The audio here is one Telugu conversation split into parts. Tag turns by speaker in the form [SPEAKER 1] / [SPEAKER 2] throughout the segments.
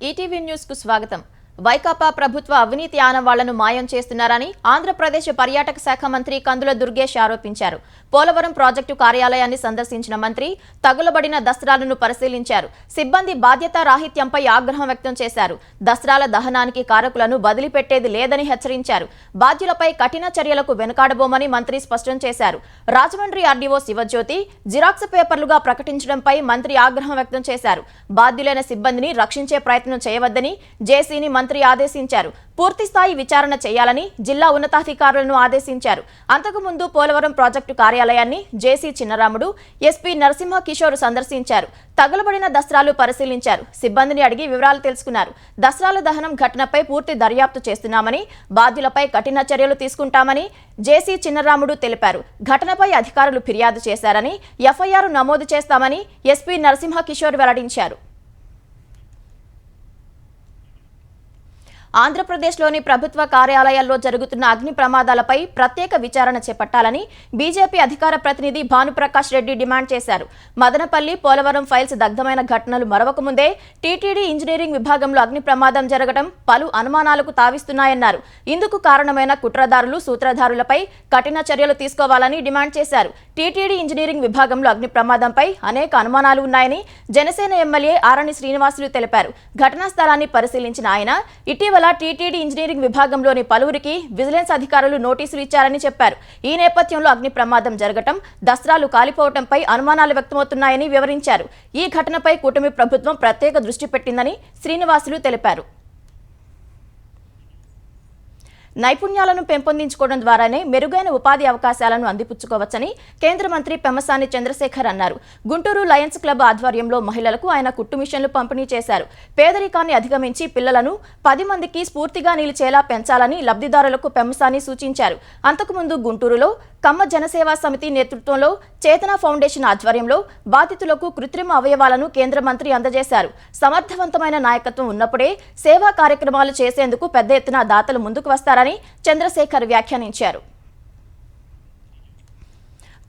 [SPEAKER 1] ఈటీవీ న్యూస్ కు స్వాగతం. వైకాపా ప్రభుత్వ అవినీతి ఆనవాళ్లను మాయం చేస్తున్నారని ఆంధ్రప్రదేశ్ పర్యాటక శాఖ మంత్రి కందుల దుర్గేష్ ఆరోపించారు. పోలవరం ప్రాజెక్టు కార్యాలయాన్ని సందర్శించిన మంత్రి తగులబడిన దస్త్రాలను పరిశీలించారు. సిబ్బంది బాధ్యతా రాహిత్యంపై ఆగ్రహం వ్యక్తం చేశారు. దస్త్రాల దహనానికి కారకులను వదిలిపెట్టేది లేదని హెచ్చరించారు. బాధ్యులపై కఠిన చర్యలకు వెనుకాడబోమని మంత్రి స్పష్టం చేశారు. రాజమండ్రి ఆర్డీఓ శివజ్యోతి జిరాక్స్ పేపర్లుగా ప్రకటించడంపై మంత్రి ఆగ్రహం వ్యక్తం చేశారు. బాధ్యులైన సిబ్బందిని రక్షించే ప్రయత్నం చేయవద్దని జేసీని మంత్రి ఆదేశించారు. పూర్తిస్థాయి విచారణ చేయాలని జిల్లా ఉన్నతాధికారులను ఆదేశించారు. అంతకుముందు పోలవరం ప్రాజెక్టు కార్యాలయాన్ని జేసీ చిన్నరాముడు, ఎస్పీ నరసింహ కిషోర్ సందర్శించారు. తగులబడిన దస్త్రాలు పరిశీలించారు. సిబ్బందిని అడిగి వివరాలు తెలుసుకున్నారు. దస్త్రాల దహనం ఘటనపై పూర్తి దర్యాప్తు చేస్తున్నామని, బాధ్యులపై కఠిన చర్యలు తీసుకుంటామని జేసీ చిన్నరాముడు తెలిపారు. ఘటనపై అధికారులు ఫిర్యాదు చేశారని, ఎఫ్ఐఆర్ నమోదు చేస్తామని ఎస్పీ నరసింహ కిషోర్ వెల్లడించారు. ఆంధ్రప్రదేశ్లోని ప్రభుత్వ కార్యాలయాల్లో జరుగుతున్న అగ్ని ప్రమాదాలపై ప్రత్యేక విచారణ చేపట్టాలని బీజేపీ అధికార ప్రతినిధి భానుప్రకాష్ రెడ్డి డిమాండ్ చేశారు. మదనపల్లి, పోలవరం ఫైల్స్ దగ్ధమైన ఘటనలు మరవకముందే టీటీడీ ఇంజనీరింగ్ విభాగంలో అగ్ని ప్రమాదం జరగడం పలు అనుమానాలకు తావిస్తున్నాయన్నారు. ఇందుకు కారణమైన కుట్రదారులు, సూత్రధారులపై కఠిన చర్యలు తీసుకోవాలని డిమాండ్ చేశారు. టీటీడీ ఇంజనీరింగ్ విభాగంలో అగ్ని ప్రమాదంపై అనేక అనుమానాలు ఉన్నాయని జనసేన ఎమ్మెల్యే ఆరణి శ్రీనివాసులు తెలిపారు. ఘటనా స్థలాన్ని పరిశీలించిన ఆయన ఇటీవల టీటీడీ ఇంజనీరింగ్ విభాగంలోని పలువురికి విజిలెన్స్ అధికారులు నోటీసులు ఇచ్చారని చెప్పారు. ఈ నేపథ్యంలో అగ్ని ప్రమాదం జరగటం, దస్త్రాలు కాలిపోవడంపై అనుమానాలు వ్యక్తమవుతున్నాయని వివరించారు. ఈ ఘటనపై కూటమి ప్రభుత్వం ప్రత్యేక దృష్టి పెట్టిందని శ్రీనివాసులు తెలిపారు. నైపుణ్యాలను పెంపొందించుకోవడం ద్వారానే మెరుగైన ఉపాధి అవకాశాలను అందిపుచ్చుకోవచ్చని కేంద్ర మంత్రి పెమ్మసాని చంద్రశేఖర్ అన్నారు. గుంటూరు లయన్స్ క్లబ్ ఆధ్వర్యంలో మహిళలకు ఆయన కుట్టు మిషన్లు పంపిణీ చేశారు. పేదరికాన్ని అధిగమించి పిల్లలను 10 మందికి స్ఫూర్తిగా నిలిచేలా పెంచాలని లబ్ధిదారులకు పెమ్మసాని సూచించారు. అంతకుముందు గుంటూరులో కమ్మ జనసేవా సమితి నేతృత్వంలో చేతన ఫౌండేషన్ ఆధ్వర్యంలో బాధితులకు కృత్రిమ అవయవాలను కేంద్ర మంత్రి అందజేశారు. సమర్థవంతమైన నాయకత్వం ఉన్నప్పుడే సేవా కార్యక్రమాలు చేసేందుకు పెద్ద ఎత్తున దాతలు ముందుకు వస్తారని చంద్రశేఖర్ వ్యాఖ్యానించారు.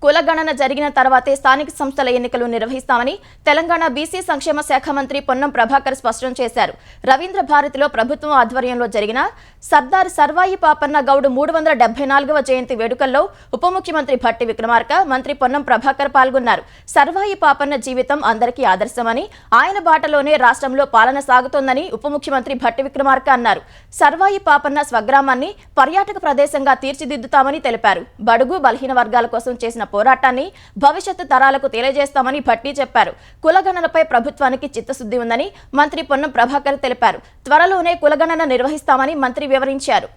[SPEAKER 1] కులగణన జరిగిన తర్వాతే స్థానిక సంస్థల ఎన్నికలు నిర్వహిస్తామని తెలంగాణ బీసీ సంక్షేమ శాఖ మంత్రి పొన్నం ప్రభాకర్ స్పష్టం చేశారు. రవీంద్ర భారతిలో ప్రభుత్వం ఆధ్వర్యంలో జరిగిన సర్దార్ సర్వాయి పాపన్న గౌడ్ 374వ జయంతి వేడుకల్లో ఉప ముఖ్యమంత్రి భట్టి విక్రమార్క, మంత్రి పొన్నం ప్రభాకర్ పాల్గొన్నారు. సర్వాయి పాపన్న జీవితం అందరికీ ఆదర్శమని, ఆయన బాటలోనే రాష్ట్రంలో పాలన సాగుతోందని ఉప ముఖ్యమంత్రి భట్టి విక్రమార్క అన్నారు. సర్వాయి పాపన్న స్వగ్రామాన్ని పర్యాటక ప్రదేశంగా తీర్చిదిద్దుతామని తెలిపారు. బడుగు బలహీన వర్గాల కోసం చేసిన పోరాటాన్ని భవిష్యత్తు తరాలకు తెలియజేస్తామని భట్టి చెప్పారు. కులగణనపై ప్రభుత్వానికి చిత్తశుద్ధి ఉందని మంత్రి పొన్నం ప్రభాకర్ తెలిపారు. త్వరలోనే కులగణన నిర్వహిస్తామని మంత్రి వివరించారు.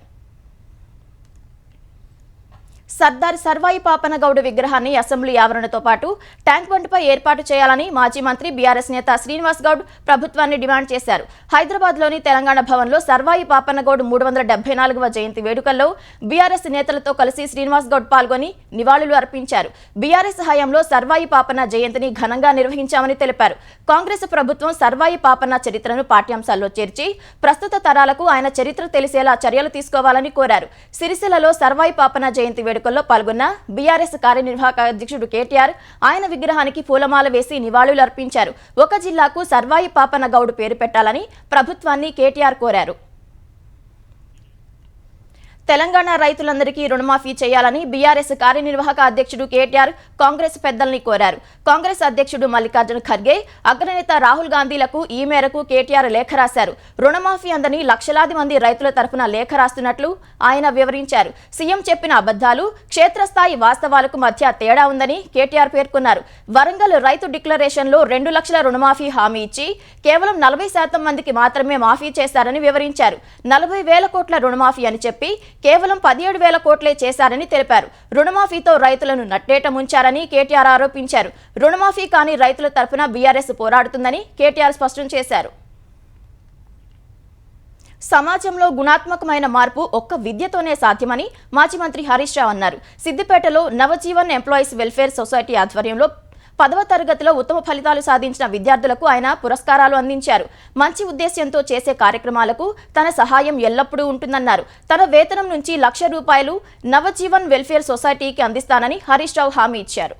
[SPEAKER 1] సర్దార్ సర్వాయి పాపన్న గౌడ్ విగ్రహాన్ని అసెంబ్లీ ఆవరణతో పాటు ట్యాంక్ బండ్పై ఏర్పాటు చేయాలని మాజీ మంత్రి బీఆర్ఎస్ నేత శ్రీనివాస్ గౌడ్ ప్రభుత్వాన్ని డిమాండ్ చేశారు. హైదరాబాద్లోని తెలంగాణ భవన్లో సర్వాయి పాపన్న గౌడ్ 374వ జయంతి వేడుకల్లో బీఆర్ఎస్ నేతలతో కలిసి శ్రీనివాస్ గౌడ్ పాల్గొని నివాళులు అర్పించారు. బీఆర్ఎస్ హయాంలో సర్వాయి పాపన్న జయంతిని ఘనంగా నిర్వహించామని తెలిపారు. కాంగ్రెస్ ప్రభుత్వం సర్వాయి పాపన్న చరిత్రను పాఠ్యాంశాల్లో చేర్చి ప్రస్తుత తరాలకు ఆయన చరిత్ర తెలిసేలా చర్యలు తీసుకోవాలని కోరారు. సిరిసిల్లలో సర్వాయి పాపన్న జయంతి వేడుకల్లో పాల్గొన్న బీఆర్ఎస్ కార్యనిర్వాహక అధ్యక్షుడు కేటీఆర్ ఆయన విగ్రహానికి పూలమాల వేసి నివాళులు అర్పించారు. ఒక జిల్లాకు సర్వాయి పాపన్న గౌడ్ పేరు పెట్టాలని ప్రభుత్వాన్ని కేటీఆర్ కోరారు. తెలంగాణ రైతులందరికీ రుణమాఫీ చేయాలని బీఆర్ఎస్ కార్యనిర్వాహక అధ్యక్షుడు కేటీఆర్ కాంగ్రెస్ పెద్దల్ని కోరారు. కాంగ్రెస్ అధ్యక్షుడు మల్లికార్జున ఖర్గే, అగ్రనేత రాహుల్ గాంధీలకు ఈ మేరకు కేటీఆర్ లేఖ రాశారు. రుణమాఫీ అందని లక్షలాది మంది రైతుల తరఫున లేఖ రాస్తున్నట్లు ఆయన వివరించారు. సీఎం చెప్పిన అబద్ధాలు, క్షేత్రస్థాయి వాస్తవాలకు మధ్య తేడా ఉందని కేటీఆర్ పేర్కొన్నారు. వరంగల్ రైతు డిక్లరేషన్లో 2 లక్షల రుణమాఫీ హామీ ఇచ్చి కేవలం 40% మందికి మాత్రమే మాఫీ చేశారని వివరించారు. 40,000 కోట్ల రుణమాఫీ అని చెప్పి కేవలం 17,000 కోట్లే చేశారని తెలిపారు. రుణమాఫీతో రైతులను నట్టేట ముంచారని కేటీఆర్ ఆరోపించారు. రుణమాఫీ కాని రైతుల తరఫున బీఆర్ఎస్ పోరాడుతుందని కేటీఆర్ స్పష్టం చేశారు. సమాజంలో గుణాత్మకమైన మార్పు ఒక్క విద్యతోనే సాధ్యమని మాజీ మంత్రి హరీష్ రావు అన్నారు. సిద్దిపేటలో నవజీవన్ ఎంప్లాయీస్ వెల్ఫేర్ సొసైటీ ఆధ్వర్యంలో 10వ తరగతిలో ఉత్తమ ఫలితాలు సాధించిన విద్యార్థులకు ఆయన పురస్కారాలు అందించారు. మంచి ఉద్దేశ్యంతో చేసే కార్యక్రమాలకు తన సహాయం ఎల్లప్పుడూ ఉంటుందన్నారు. తన వేతనం నుంచి ₹1,00,000 నవజీవన్ వెల్ఫేర్ సొసైటీకి అందిస్తానని హరీష్ రావు హామీ ఇచ్చారు.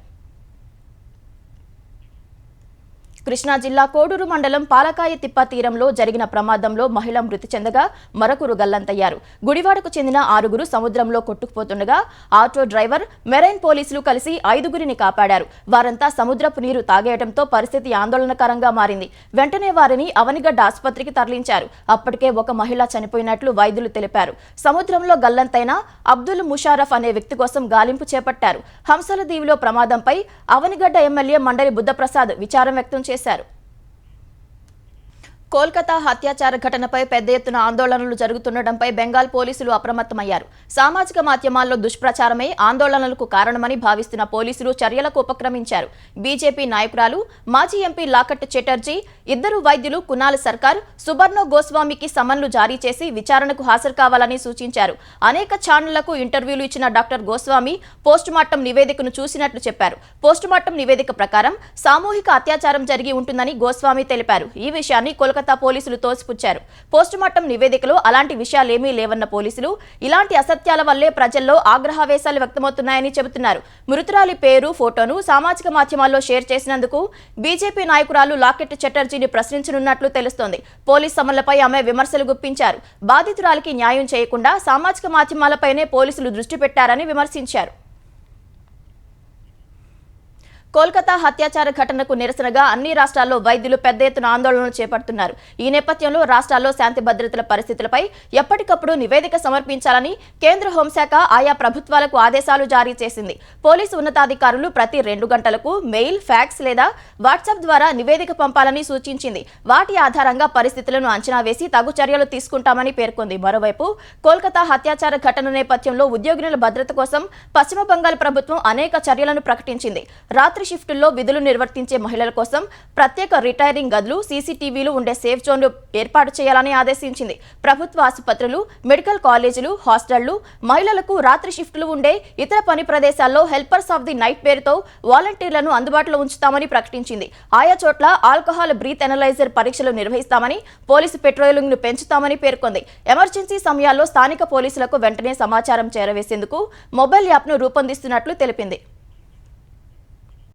[SPEAKER 1] కృష్ణా జిల్లా కోడూరు మండలం పాలకాయ తిప్ప తీరంలో జరిగిన ప్రమాదంలో మహిళ మృతి చెందగా మరొకరు గల్లంతయ్యారు. గుడివాడకు చెందిన 6గురు సముద్రంలో కొట్టుకుపోతుండగా ఆటో డ్రైవర్, మెరైన్ పోలీసులు కలిసి 5గురిని కాపాడారు. వారంతా సముద్రపు నీరు తాగేయడంతో పరిస్థితి ఆందోళనకరంగా మారింది. వెంటనే వారిని అవనిగడ్డ ఆసుపత్రికి తరలించారు. అప్పటికే ఒక మహిళ చనిపోయినట్లు వైద్యులు తెలిపారు. సముద్రంలో గల్లంతైన అబ్దుల్ ముషారఫ్ అనే వ్యక్తి కోసం గాలింపు చేపట్టారు. హంసల దీవిలో ప్రమాదంపై అవనిగడ్డ ఎమ్మెల్యే మండలి బుద్ధప్రసాద్ విచారం వ్యక్తం చేశారు. కోల్కతా హత్యాచార ఘటనపై పెద్ద ఎత్తున ఆందోళనలు జరుగుతుండటంపై బెంగాల్ పోలీసులు అప్రమత్తమయ్యారు. సామాజిక మాధ్యమాల్లో దుష్ప్రచారమే ఆందోళనలకు కారణమని భావిస్తున్న పోలీసులు చర్యలకు ఉపక్రమించారు. బీజేపీ నాయకురాలు, మాజీ ఎంపీ లాకట్ చటర్జీ, 2 వైద్యులు కునాల్ సర్కార్, సుబర్ణో గోస్వామికి సమన్లు జారీ చేసి విచారణకు హాజరు కావాలని సూచించారు. అనేక ఛానళ్లకు ఇంటర్వ్యూలు ఇచ్చిన డాక్టర్ గోస్వామి పోస్టుమార్టం నివేదికను చూసినట్లు చెప్పారు. పోస్టుమార్టం నివేదిక ప్రకారం సామూహిక అత్యాచారం జరిగి ఉంటుందని గోస్వామి తెలిపారు. ఈ విషయాన్ని కోల్కతా పోలీసులు తోసిపుచ్చారు. పోస్టుమార్టం నివేదికలో అలాంటి విషయాలేమీ లేవన్న పోలీసులు ఇలాంటి అసత్యాల వల్లే ప్రజల్లో ఆగ్రహావేశాలు వ్యక్తమవుతున్నాయని చెబుతున్నారు. మృతురాలి పేరు, ఫోటోను సామాజిక మాధ్యమాల్లో షేర్ చేసినందుకు బీజేపీ నాయకురాలు లాకెట్ చటర్జీని ప్రశ్నించనున్నట్లు తెలుస్తోంది. పోలీస్ సమన్లపై ఆమె విమర్శలు గుప్పించారు. బాధితురాలికి న్యాయం చేయకుండా సామాజిక మాధ్యమాలపైనే పోలీసులు దృష్టి పెట్టారని విమర్శించారు. కోల్కతా హత్యాచార ఘటనకు నిరసనగా అన్ని రాష్ట్రాల్లో వైద్యులు పెద్ద ఎత్తున ఆందోళనలు చేపడుతున్నారు. ఈ నేపథ్యంలో రాష్ట్రాల్లో శాంతి భద్రతల పరిస్థితులపై ఎప్పటికప్పుడు నివేదిక సమర్పించాలని కేంద్ర హోంశాఖ ఆయా ప్రభుత్వాలకు ఆదేశాలు జారీ చేసింది. పోలీసు ఉన్నతాధికారులు ప్రతి 2 గంటలకు మెయిల్, ఫ్యాక్స్ లేదా వాట్సాప్ ద్వారా నివేదిక పంపాలని సూచించింది. వాటి ఆధారంగా పరిస్థితులను అంచనా వేసి తగు చర్యలు తీసుకుంటామని పేర్కొంది. మరోవైపు కోల్కతా హత్యాచార ఘటన నేపథ్యంలో ఉద్యోగుల భద్రత కోసం పశ్చిమ బంగాల్ ప్రభుత్వం అనేక చర్యలను ప్రకటించింది. రాత్రి షిఫ్టుల్లో విధులు నిర్వర్తించే మహిళల కోసం ప్రత్యేక రిటైరింగ్ గదులు, సీసీటీవీలు ఉండే సేఫ్ జోన్లు ఏర్పాటు చేయాలని ఆదేశించింది. ప్రభుత్వ ఆసుపత్రులు, మెడికల్ కాలేజీలు, హాస్టళ్లు, మహిళలకు రాత్రి షిఫ్టులు ఉండే ఇతర పని ప్రదేశాల్లో హెల్పర్స్ ఆఫ్ ది నైట్ పేరుతో వాలంటీర్లను అందుబాటులో ఉంచుతామని ప్రకటించింది. ఆయా చోట్ల ఆల్కహాల్ బ్రీత్ ఎనలైజర్ పరీక్షలు నిర్వహిస్తామని, పోలీసు పెట్రోలింగ్ ను పెంచుతామని పేర్కొంది. ఎమర్జెన్సీ సమయాల్లో స్థానిక పోలీసులకు వెంటనే సమాచారం చేరవేసేందుకు మొబైల్ యాప్ను రూపొందిస్తున్నట్లు తెలిపింది.